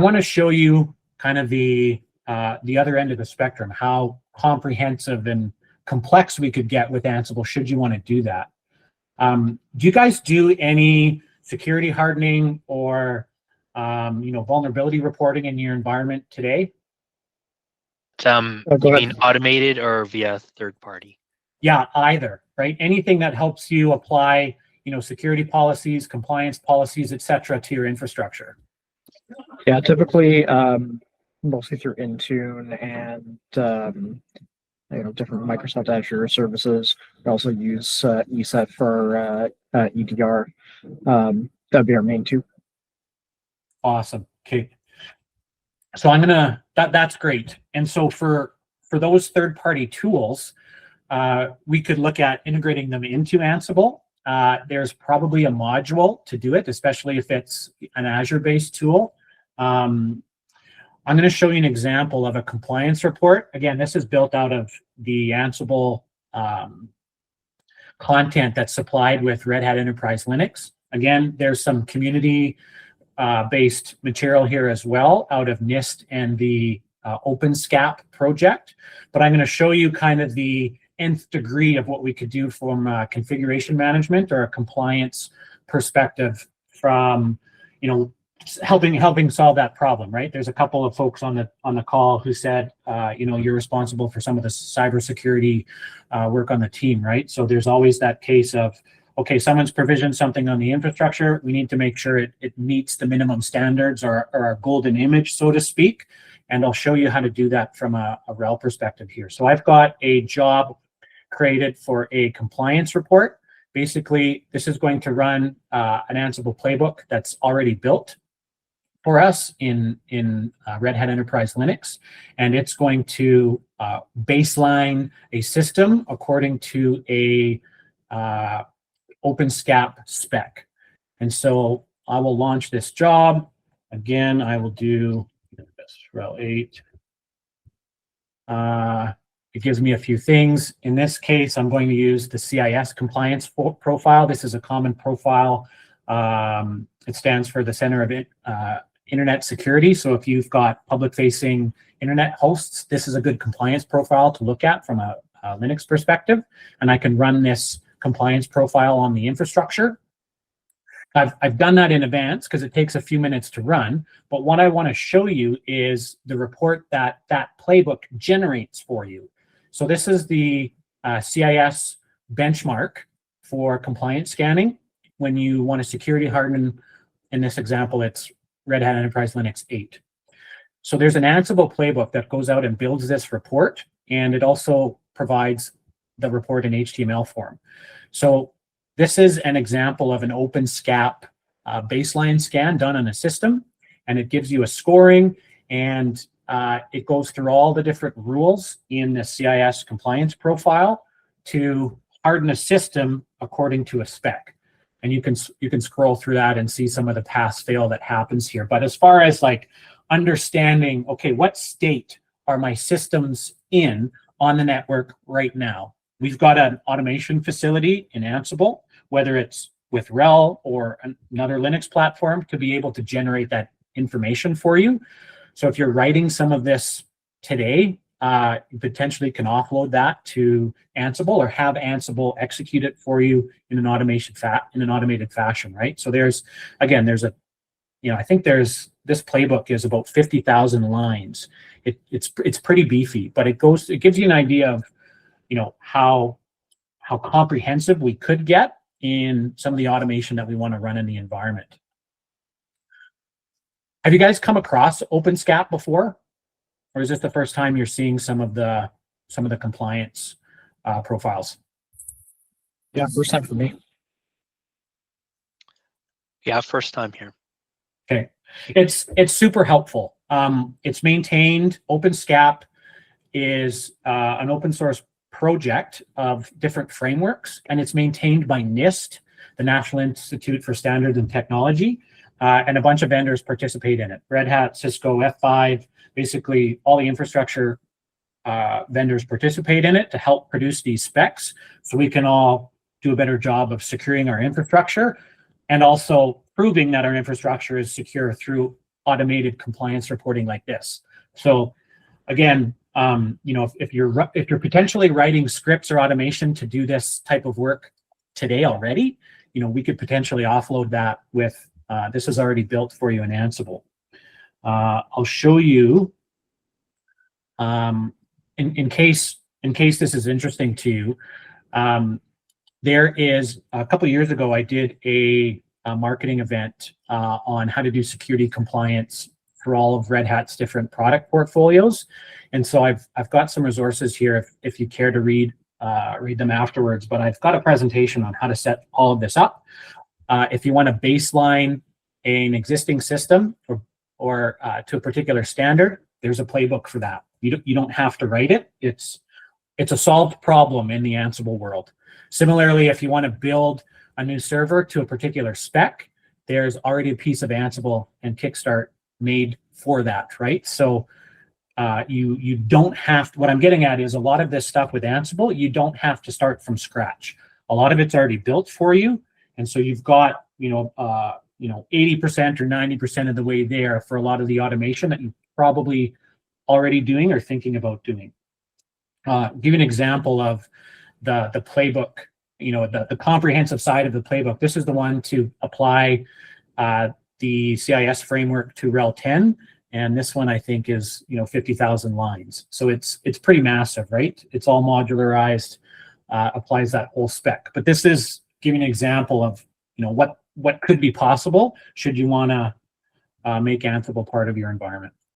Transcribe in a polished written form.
I want to show you kind of the other end of the spectrum, how comprehensive and complex we could get with Ansible should you want to do that. Do you guys do any security hardening or vulnerability reporting in your environment today? You mean automated or via third party? Yeah, either, right? Anything that helps you apply, security policies, compliance policies, etc., to your infrastructure. Yeah, typically mostly through Intune and different Microsoft Azure services. We also use ESET for EDR. That'd be our main two. Awesome. Okay. So that's great. And so for those third-party tools, we could look at integrating them into Ansible. There's probably a module to do it, especially if it's an Azure-based tool. I'm going to show you an example of a compliance report. Again, this is built out of the Ansible content that's supplied with Red Hat Enterprise Linux. Again, there's some community-based material here as well out of NIST and the Open SCAP project. But I'm going to show you kind of the nth degree of what we could do from configuration management or a compliance perspective from, helping solve that problem, right? There's a couple of folks on the call who said, you're responsible for some of the cybersecurity work on the team, right? So there's always that case of, okay, someone's provisioned something on the infrastructure. We need to make sure it meets the minimum standards or our golden image, so to speak. And I'll show you how to do that from a RHEL perspective here. So I've got a job created for a compliance report. Basically, this is going to run an Ansible playbook that's already built for us in Red Hat Enterprise Linux, and it's going to baseline a system according to a OpenSCAP spec. And so I will launch this job. Again, I will do RHEL 8. It gives me a few things. In this case, I'm going to use the CIS compliance profile. This is a common profile. It stands for the Center of Internet Security. So if you've got public-facing internet hosts, this is a good compliance profile to look at from a Linux perspective. And I can run this compliance profile on the infrastructure. I've done that in advance because it takes a few minutes to run. But what I want to show you is the report that playbook generates for you. So this is the CIS benchmark for compliance scanning. When you want to security harden, in this example, it's Red Hat Enterprise Linux 8. So there's an Ansible playbook that goes out and builds this report, and it also provides the report in HTML form. So this is an example of an OpenSCAP baseline scan done on a system, and it gives you a scoring, and it goes through all the different rules in the CIS compliance profile to harden a system according to a spec. And you can scroll through that and see some of the pass-fail that happens here. But as far as like understanding, okay, what state are my systems in on the network right now? We've got an automation facility in Ansible, whether it's with RHEL or another Linux platform, to be able to generate that information for you. So if you're writing some of this today, you potentially can offload that to Ansible or have Ansible execute it for you in an automated fashion, right? So I think this playbook is about 50,000 lines. It's pretty beefy, but it gives you an idea of how comprehensive we could get in some of the automation that we want to run in the environment. Have you guys come across OpenSCAP before, or is this the first time you're seeing some of the compliance profiles? Yeah, first time for me. Yeah, first time here. Okay, it's super helpful. It's maintained. OpenSCAP is an open source project of different frameworks, and it's maintained by NIST, the National Institute for Standards and Technology, and a bunch of vendors participate in it. Red Hat, Cisco, F5, basically all the infrastructure vendors participate in it to help produce these specs so we can all do a better job of securing our infrastructure and also proving that our infrastructure is secure through automated compliance reporting like this. So again, you know, if you're potentially writing scripts or automation to do this type of work today already, you know, we could potentially offload that with this is already built for you in Ansible. I'll show you in case this is interesting to you. There is a couple of years ago, I did a marketing event on how to do security compliance for all of Red Hat's different product portfolios. And so I've got some resources here if you care to read them afterwards, but I've got a presentation on how to set all of this up. If you want to baseline an existing system or to a particular standard, there's a playbook for that. You don't have to write it. It's a solved problem in the Ansible world. Similarly, if you want to build a new server to a particular spec, there's already a piece of Ansible and Kickstart made for that, right? So you don't have to, what I'm getting at is a lot of this stuff with Ansible, you don't have to start from scratch. A lot of it's already built for you. And so you've got, 80% or 90% of the way there for a lot of the automation that you're probably already doing or thinking about doing. Give you an example of the playbook, the comprehensive side of the playbook. This is the one to apply the CIS framework to RHEL 10. And this one I think is, 50,000 lines. So it's pretty massive, right? It's all modularized, applies that whole spec. But this is giving an example of, what could be possible should you want to make Ansible part of your environment.